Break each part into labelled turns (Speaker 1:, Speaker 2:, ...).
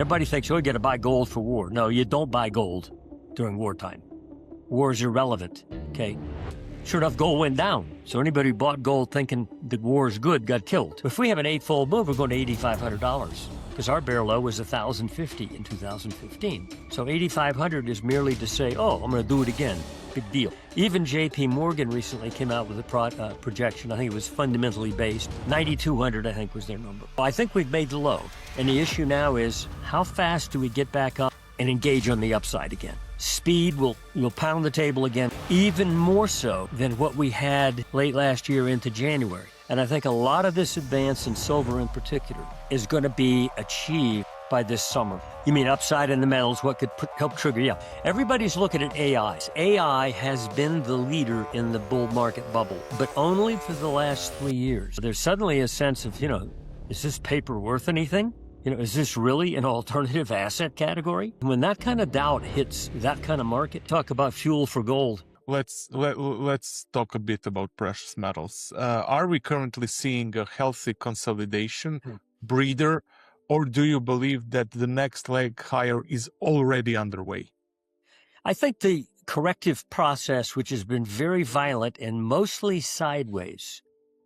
Speaker 1: Everybody thinks, oh, you got to buy gold for war. No, you don't buy gold during wartime. War is irrelevant, okay? Sure enough, gold went down. So anybody who bought gold thinking that war is good got killed. If we have an eightfold move, we're going to $8,500 because our bear low was $1,050 in 2015. So 8,500 is merely to say, oh, I'm going to do it again. Big deal. Even J.P. Morgan recently came out with a projection. I think it was fundamentally based. 9,200, I think, was their number. I think we've made the low. And the issue now is how fast do we get back up and engage on the upside again? Speed will pound the table again, even more so than what we had late last year into January. And I think a lot of this advance in silver in particular is going to be achieved by this summer. You mean upside in the metals, what could help trigger? Yeah, everybody's looking at AIs. AI has been the leader in the bull market bubble, but only for the last 3 years. There's suddenly a sense of, is this paper worth anything? Is this really an alternative asset category? When that kind of doubt hits that kind of market, talk about fuel for gold.
Speaker 2: Let's talk a bit about precious metals. Are we currently seeing a healthy consolidation breather, or do you believe that the next leg higher is already underway?
Speaker 1: I think the corrective process, which has been very violent and mostly sideways,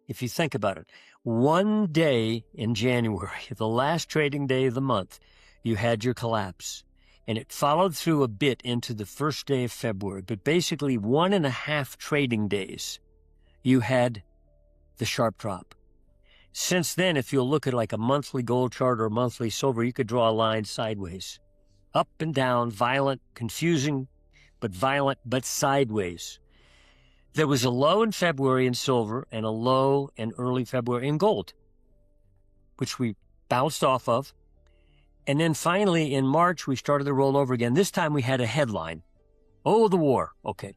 Speaker 1: if you think about it, one day in January, the last trading day of the month, you had your collapse. And it followed through a bit into the first day of February. But basically 1.5 trading days, you had the sharp drop. Since then, if you'll look at like a monthly gold chart or a monthly silver, you could draw a line sideways. Up and down, violent, confusing, but sideways. There was a low in February in silver and a low in early February in gold, which we bounced off of. And then finally in March, we started to roll over again. This time we had a headline. Oh, the war. Okay.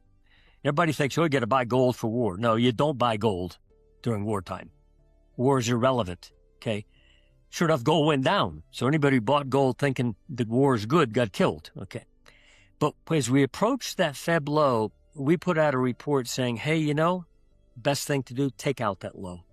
Speaker 1: Everybody thinks, oh, you got to buy gold for war. No, you don't buy gold during wartime. War is irrelevant. Okay. Sure enough, gold went down. So anybody who bought gold thinking that war is good got killed. Okay. But as we approached that Feb low, we put out a report saying, hey, best thing to do, take out that low.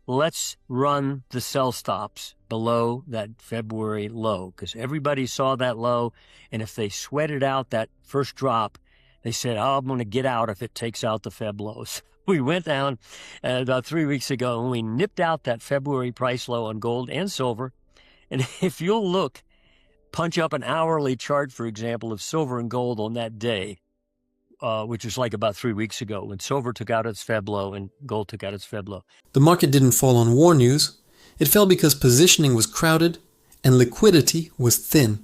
Speaker 1: Let's run the sell stops below that February low because everybody saw that low. And if they sweated out that first drop, they said, oh, I'm going to get out if it takes out the Feb lows. We went down about 3 weeks ago and we nipped out that February price low on gold and silver. And if you'll look, punch up an hourly chart, for example, of silver and gold on that day, which was like about 3 weeks ago when silver took out its Feb low and gold took out its Feb low.
Speaker 3: The market didn't fall on war news. It fell because positioning was crowded and liquidity was thin.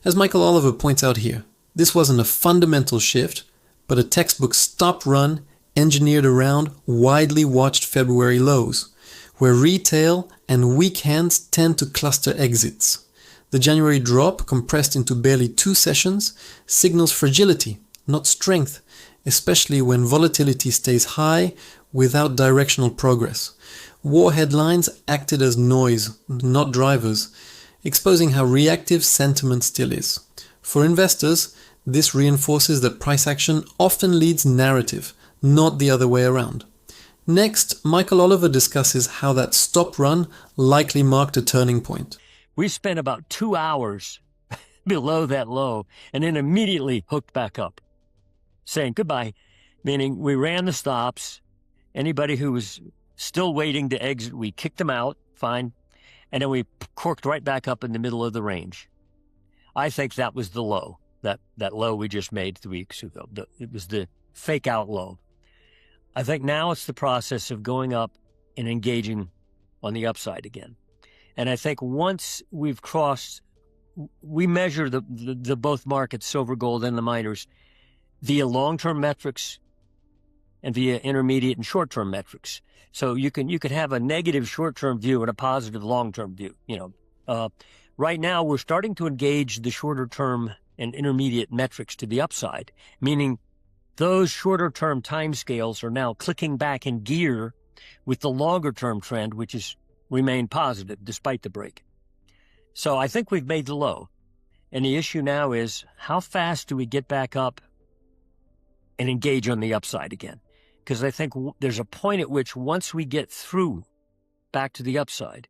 Speaker 3: As Michael Oliver points out here, this wasn't a fundamental shift, but a textbook stop run engineered around widely watched February lows, where retail and weak hands tend to cluster exits. The January drop, compressed into barely 2 sessions, signals fragility, not strength, especially when volatility stays high without directional progress. War headlines acted as noise, not drivers, exposing how reactive sentiment still is. For investors, this reinforces that price action often leads narrative, not the other way around. Next, Michael Oliver discusses how that stop run likely marked a turning point.
Speaker 1: We spent about 2 hours below that low and then immediately hooked back up, saying goodbye, meaning we ran the stops. Anybody who was still waiting to exit, we kicked them out, fine, and then we corked right back up in the middle of the range. I think that was the low, that low we just made 3 weeks ago. It was the fake out low. I think now it's the process of going up and engaging on the upside again. And I think once we've crossed, we measure the both markets, silver, gold, and the miners, via long-term metrics and via intermediate and short-term metrics. So you could have a negative short-term view and a positive long-term view. Right now we're starting to engage the shorter-term and intermediate metrics to the upside, meaning those shorter-term timescales are now clicking back in gear with the longer-term trend, which has remained positive despite the break. So I think we've made the low. And the issue now is how fast do we get back up and engage on the upside again? Because I think there's a point at which once we get through back to the upside,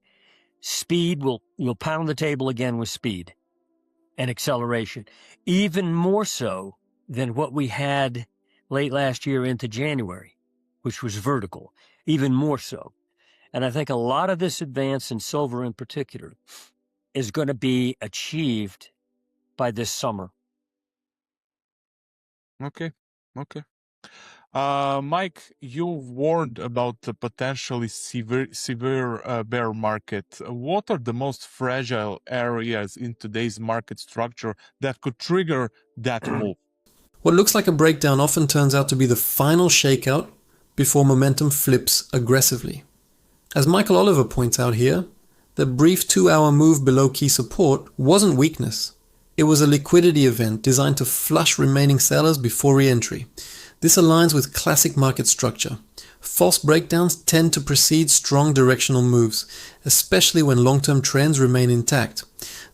Speaker 1: Speed will pound the table again with speed and acceleration, even more so than what we had late last year into January, which was vertical, even more so. And I think a lot of this advance in silver in particular is going to be achieved by this summer.
Speaker 2: Okay. Mike, you warned about the potentially severe bear market. What are the most fragile areas in today's market structure that could trigger that move?
Speaker 3: What looks like a breakdown often turns out to be the final shakeout before momentum flips aggressively. As Michael Oliver points out here, the brief 2-hour move below key support wasn't weakness. It was a liquidity event designed to flush remaining sellers before re-entry. This aligns with classic market structure. False breakdowns tend to precede strong directional moves, especially when long-term trends remain intact.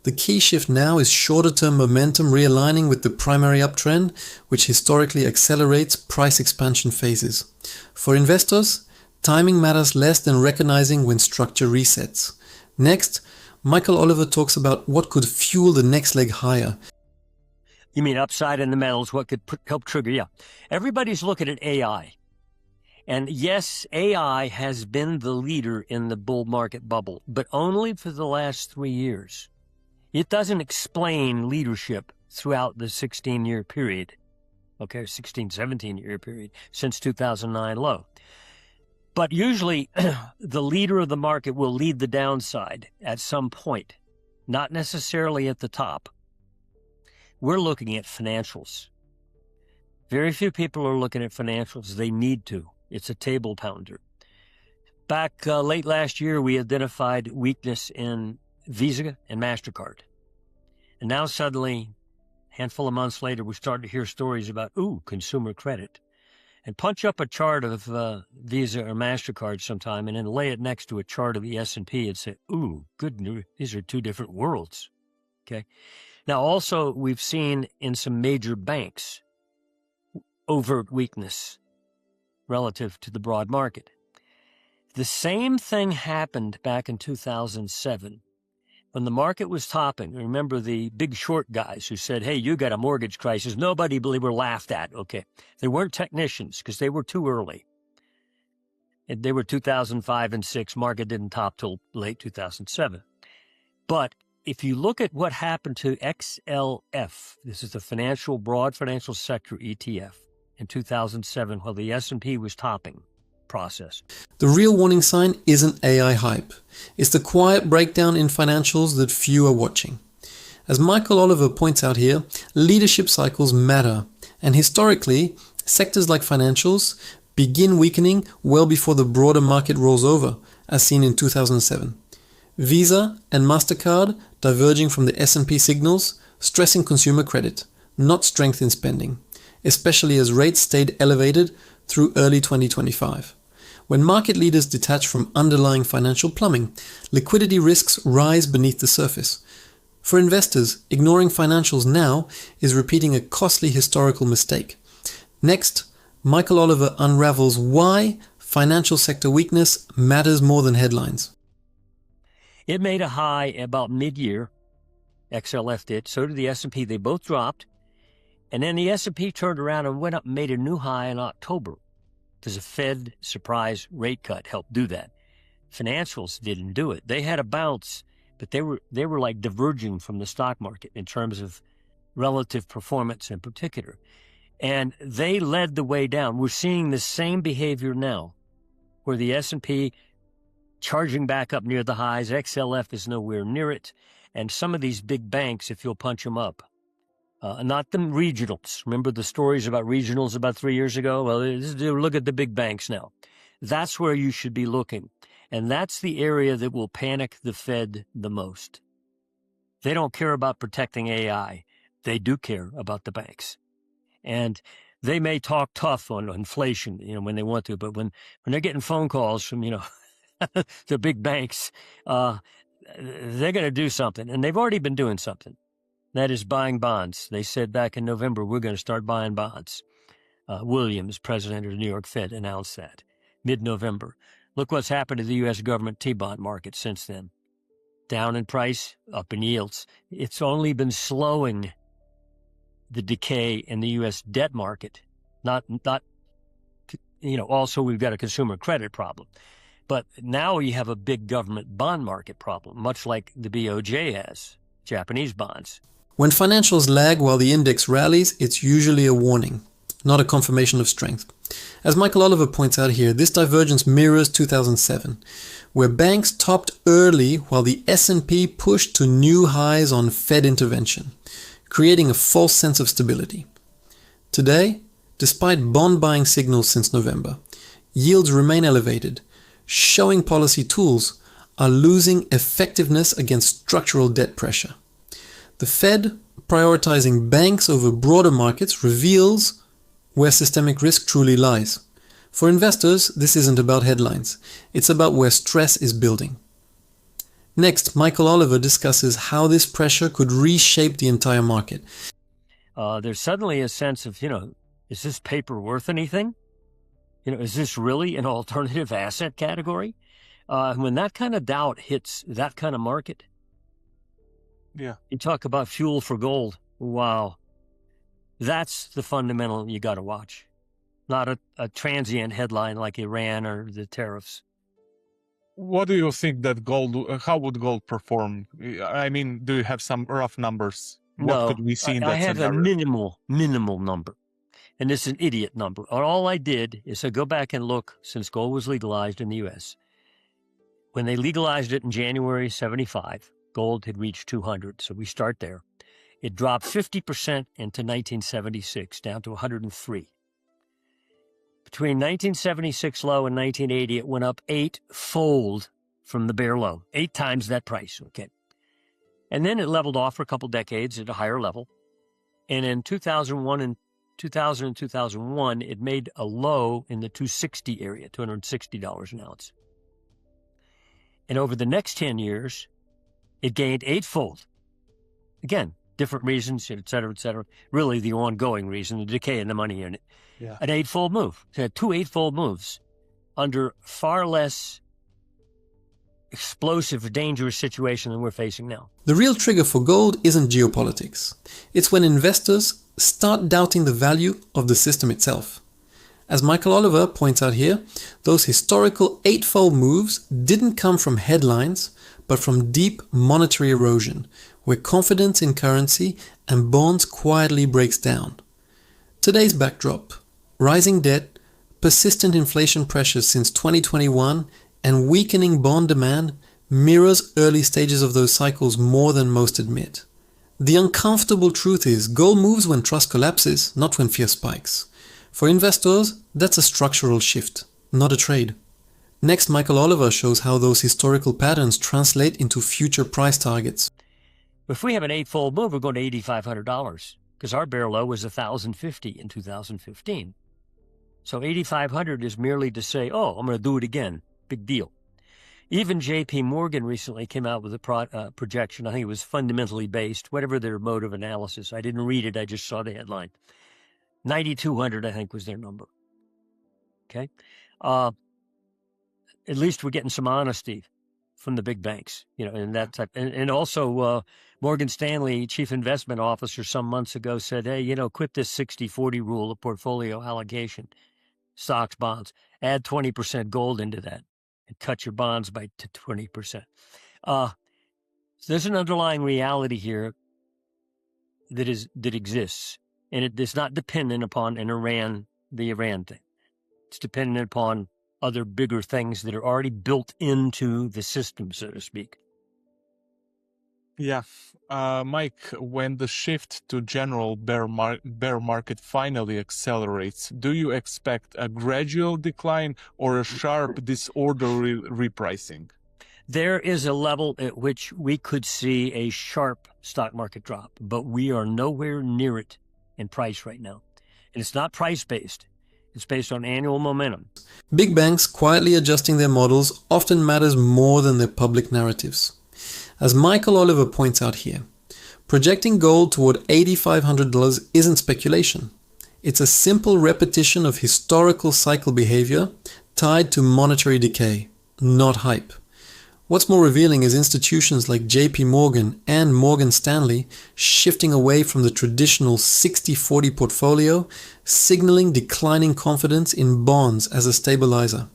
Speaker 3: The key shift now is shorter-term momentum realigning with the primary uptrend, which historically accelerates price expansion phases. For investors, timing matters less than recognizing when structure resets. Next, Michael Oliver talks about what could fuel the next leg higher.
Speaker 1: You mean upside in the metals, what could help trigger? Yeah. Everybody's looking at AI. And yes, AI has been the leader in the bull market bubble, but only for the last 3 years. It doesn't explain leadership throughout the 16-year period, 17-year period, since 2009 low. But usually, the leader of the market will lead the downside at some point, not necessarily at the top. We're looking at financials. Very few people are looking at financials. They need to. It's a table pounder. Back late last year, we identified weakness in Visa and MasterCard. And now suddenly, a handful of months later, we're starting to hear stories about, consumer credit. And punch up a chart of Visa or MasterCard sometime and then lay it next to a chart of the S&P and say, good news. These are two different worlds. Okay. Now, also, we've seen in some major banks overt weakness relative to the broad market. The same thing happened back in 2007 when the market was topping. Remember the big short guys who said, hey, you got a mortgage crisis. Nobody were laughed at. Okay. They weren't technicians because they were too early. And they were 2005 and 6. Market didn't top till late 2007. But if you look at what happened to XLF, this is the broad financial sector ETF in 2007 while the S&P was topping process.
Speaker 3: The real warning sign isn't AI hype. It's the quiet breakdown in financials that few are watching. As Michael Oliver points out here, leadership cycles matter, and historically, sectors like financials begin weakening well before the broader market rolls over, as seen in 2007. Visa and MasterCard diverging from the S&P signals, stressing consumer credit, not strength in spending, especially as rates stayed elevated through early 2025. When market leaders detach from underlying financial plumbing, liquidity risks rise beneath the surface. For investors, ignoring financials now is repeating a costly historical mistake. Next, Michael Oliver unravels why financial sector weakness matters more than headlines.
Speaker 1: It made a high about mid-year. XLF did. So did the S&P. They both dropped. And then the S&P turned around and went up and made a new high in October. Because a Fed surprise rate cut helped do that. Financials didn't do it. They had a bounce, but they were like diverging from the stock market in terms of relative performance in particular. And they led the way down. We're seeing the same behavior now, where the S&P charging back up near the highs. XLF is nowhere near it. And some of these big banks, if you'll punch them up, not the regionals. Remember the stories about regionals about 3 years ago? Well, look at the big banks now. That's where you should be looking. And that's the area that will panic the Fed the most. They don't care about protecting AI. They do care about the banks. And they may talk tough on inflation, when they want to, but when they're getting phone calls from, the big banks, they're going to do something. And they've already been doing something. That is buying bonds. They said back in November, we're going to start buying bonds. Williams, president of the New York Fed, announced that mid-November. Look what's happened to the U.S. government T-bond market since then. Down in price, up in yields. It's only been slowing the decay in the U.S. debt market. Not, also we've got a consumer credit problem. But now you have a big government bond market problem, much like the BOJ has, Japanese bonds.
Speaker 3: When financials lag while the index rallies, it's usually a warning, not a confirmation of strength. As Michael Oliver points out here, this divergence mirrors 2007, where banks topped early while the S&P pushed to new highs on Fed intervention, creating a false sense of stability. Today, despite bond buying signals since November, yields remain elevated, showing policy tools are losing effectiveness against structural debt pressure. The Fed prioritizing banks over broader markets reveals where systemic risk truly lies. For investors, this isn't about headlines. It's about where stress is building. Next, Michael Oliver discusses how this pressure could reshape the entire market.
Speaker 1: There's suddenly a sense of, is this paper worth anything? Is this really an alternative asset category? When that kind of doubt hits that kind of market,
Speaker 2: yeah,
Speaker 1: you talk about fuel for gold. Wow. That's the fundamental you got to watch, not a transient headline like Iran or the tariffs.
Speaker 2: What do you think that how would gold perform? I mean, do you have some rough numbers? What could we see in that
Speaker 1: I have
Speaker 2: scenario?
Speaker 1: a minimal number, and it's an idiot number. All I did is I go back and look since gold was legalized in the U.S. When they legalized it in January 75, gold had reached 200, so we start there. It dropped 50% into 1976, down to 103. Between 1976 low and 1980, it went up eightfold from the bear low, 8 times that price, okay? And then it leveled off for a couple decades at a higher level. And in 2000 and 2001, it made a low in the 260 area, $260 an ounce. And over the next 10 years, it gained eightfold. Again, different reasons, et cetera, really the ongoing reason, the decay in the money in it.
Speaker 2: Yeah.
Speaker 1: An eightfold move. It had 2 eightfold moves under far less explosive, dangerous situation than we're facing now.
Speaker 3: The real trigger for gold isn't geopolitics. It's when investors start doubting the value of the system itself. As Michael Oliver points out here, those historical eightfold moves didn't come from headlines, but from deep monetary erosion, where confidence in currency and bonds quietly breaks down. Today's backdrop: rising debt, persistent inflation pressures since 2021, and weakening bond demand mirrors early stages of those cycles more than most admit. The uncomfortable truth is gold moves when trust collapses, not when fear spikes. For investors, that's a structural shift, not a trade. Next, Michael Oliver shows how those historical patterns translate into future price targets.
Speaker 1: If we have an eightfold move, we're going to $8,500 because our bear low was $1,050 in 2015. So $8,500 is merely to say, oh, I'm going to do it again. Big deal. Even J.P. Morgan recently came out with a projection. I think it was fundamentally based, whatever their mode of analysis. I didn't read it. I just saw the headline. 9,200, I think, was their number. Okay. At least we're getting some honesty from the big banks, and that type. And also Morgan Stanley, chief investment officer, some months ago said, hey, quit this 60-40 rule of portfolio allocation, stocks, bonds, add 20% gold into that and cut your bonds by 20%. So there's an underlying reality here that exists, and it is not dependent upon the Iran thing. It's dependent upon other bigger things that are already built into the system, so to speak.
Speaker 2: Yeah. Mike, when the shift to general bear market finally accelerates, do you expect a gradual decline or a sharp disorderly repricing?
Speaker 1: There is a level at which we could see a sharp stock market drop, but we are nowhere near it in price right now. And it's not price-based. It's based on annual momentum.
Speaker 3: Big banks quietly adjusting their models often matters more than their public narratives. As Michael Oliver points out here, projecting gold toward $8,500 isn't speculation. It's a simple repetition of historical cycle behavior tied to monetary decay, not hype. What's more revealing is institutions like JP Morgan and Morgan Stanley shifting away from the traditional 60-40 portfolio, signaling declining confidence in bonds as a stabilizer.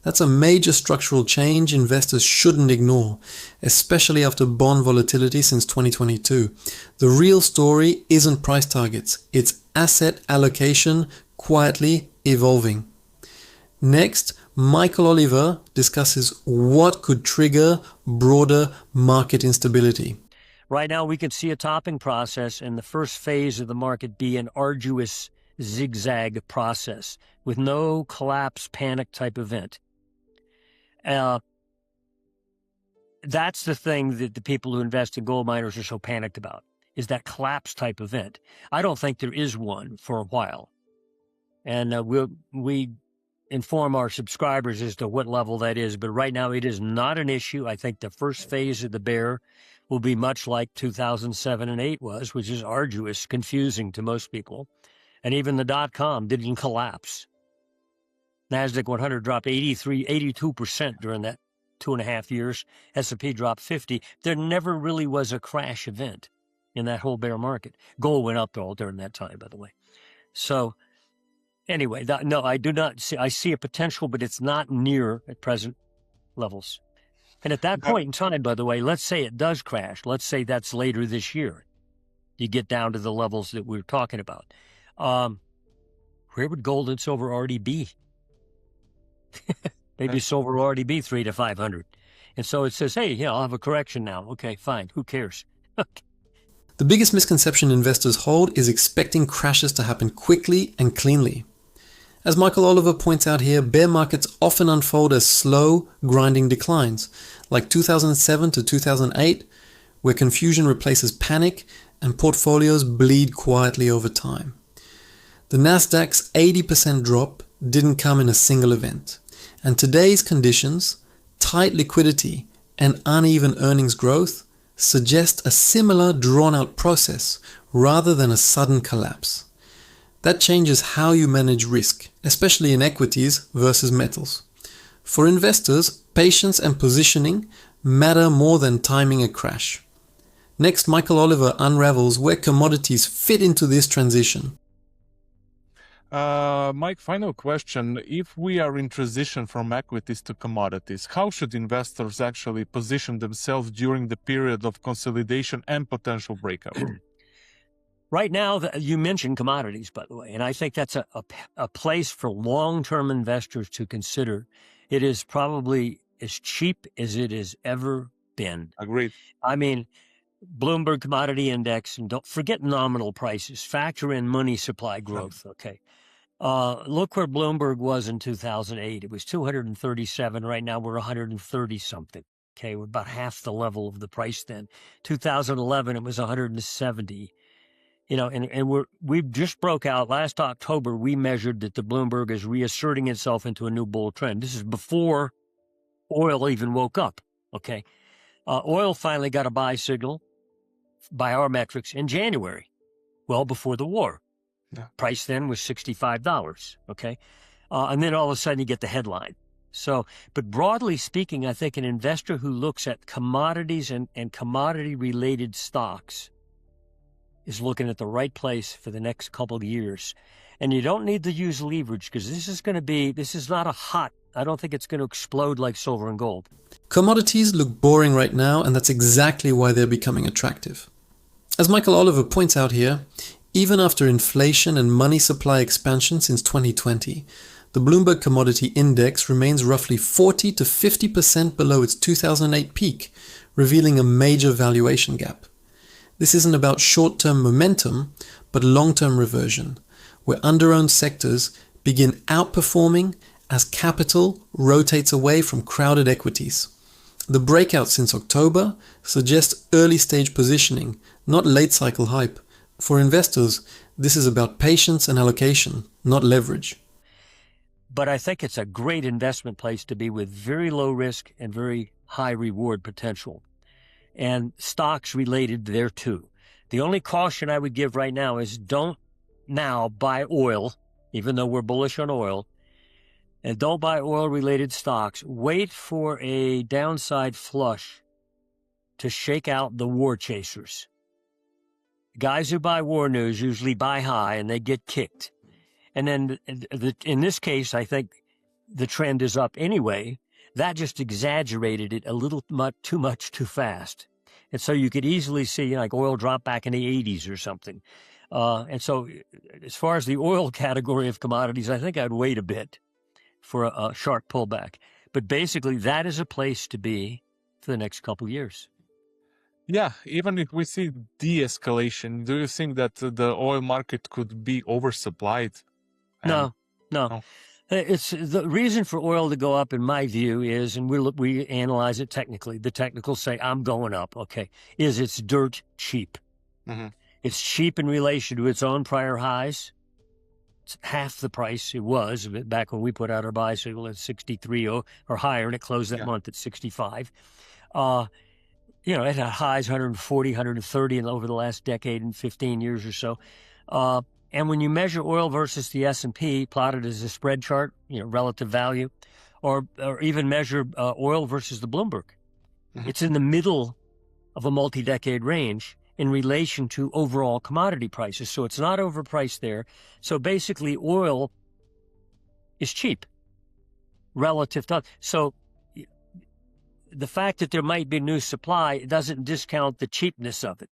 Speaker 3: That's a major structural change investors shouldn't ignore, especially after bond volatility since 2022. The real story isn't price targets, it's asset allocation quietly evolving. Next, Michael Oliver discusses what could trigger broader market instability.
Speaker 1: Right now, we can see a topping process and the first phase of the market be an arduous zigzag process with no collapse panic type event. That's the thing that the people who invest in gold miners are so panicked about, is that collapse type event. I don't think there is one for a while. And we inform our subscribers as to what level that is, but right now it is not an issue. I think the first phase of the bear will be much like 2007 and 8 was, which is arduous, confusing to most people. And even the .com didn't collapse. NASDAQ 100 dropped 82% during that 2.5 years. S&P dropped 50. There never really was a crash event in that whole bear market. Gold went up all during that time, by the way. So anyway, no, I do not see. I see a potential, but it's not near at present levels. And at that point in time, by the way, let's say it does crash. Let's say that's later this year. You get down to the levels that we're talking about. Where would gold and silver already be? Maybe silver will already be 300 to 500. And so it says, hey, yeah, I'll have a correction now. Okay, fine. Who cares?
Speaker 3: The biggest misconception investors hold is expecting crashes to happen quickly and cleanly. As Michael Oliver points out here, bear markets often unfold as slow, grinding declines, like 2007 to 2008, where confusion replaces panic and portfolios bleed quietly over time. The Nasdaq's 80% drop didn't come in a single event, and today's conditions, tight liquidity and uneven earnings growth, suggest a similar drawn-out process rather than a sudden collapse. That changes how you manage risk, especially in equities versus metals. For investors, patience and positioning matter more than timing a crash. Next, Michael Oliver unravels where commodities fit into this transition.
Speaker 2: Mike, final question. If we are in transition from equities to commodities, how should investors actually position themselves during the period of consolidation and potential breakout?
Speaker 1: Right now, you mentioned commodities, by the way, and I think that's a place for long-term investors to consider. It is probably as cheap as it has ever been.
Speaker 2: Agreed.
Speaker 1: I mean, Bloomberg Commodity Index, and don't forget nominal prices. Factor in money supply growth, okay? Look where Bloomberg was in 2008. It was 237. Right now, we're 130-something. Okay, we're about half the level of the price then. 2011, it was 170. You know, and we just broke out last October. We measured that the Bloomberg is reasserting itself into a new bull trend. This is before oil even woke up. Okay, oil finally got a buy signal by our metrics in January, well before the war.
Speaker 2: Yeah.
Speaker 1: Price then was $65. Okay, and then all of a sudden you get the headline. So, but broadly speaking, I think an investor who looks at commodities and commodity-related stocks is looking at the right place for the next couple of years. And you don't need to use leverage because this is not I don't think it's going to explode like silver and gold.
Speaker 3: Commodities look boring right now, and that's exactly why they're becoming attractive. As Michael Oliver points out here, even after inflation and money supply expansion since 2020, the Bloomberg Commodity Index remains roughly 40 to 50% below its 2008 peak, revealing a major valuation gap. This isn't about short-term momentum, but long-term reversion, where under-owned sectors begin outperforming as capital rotates away from crowded equities. The breakout since October suggests early-stage positioning, not late-cycle hype. For investors, this is about patience and allocation, not leverage.
Speaker 1: But I think it's a great investment place to be with very low risk and very high reward potential. And stocks related there too. The only caution I would give right now is don't now buy oil, even though we're bullish on oil, and don't buy oil-related stocks. Wait for a downside flush to shake out the war chasers. Guys who buy war news usually buy high, and they get kicked. And then in this case, I think the trend is up anyway. That just exaggerated it a little too much too fast. And so you could easily see like oil drop back in the 80s or something. And so as far as the oil category of commodities, I think I'd wait a bit for a sharp pullback. But basically, that is a place to be for the next couple of years.
Speaker 2: Yeah, even if we see de-escalation, do you think that the oil market could be oversupplied?
Speaker 1: No.
Speaker 2: No.
Speaker 1: It's the reason for oil to go up, in my view, is, and we analyze it technically. The technicals say I'm going up. Okay, is it's dirt cheap.
Speaker 2: Mm-hmm.
Speaker 1: It's cheap in relation to its own prior highs. It's half the price it was back when we put out our buy signal at 63 or higher, and it closed that month at 65. It had highs 140, 130 over the last decade and 15 years or so. And when you measure oil versus the S&P, plotted as a spread chart, relative value, or even measure oil versus the Bloomberg, it's in the middle of a multi-decade range in relation to overall commodity prices. So it's not overpriced there. So basically, oil is cheap relative to. So the fact that there might be new supply doesn't discount the cheapness of it.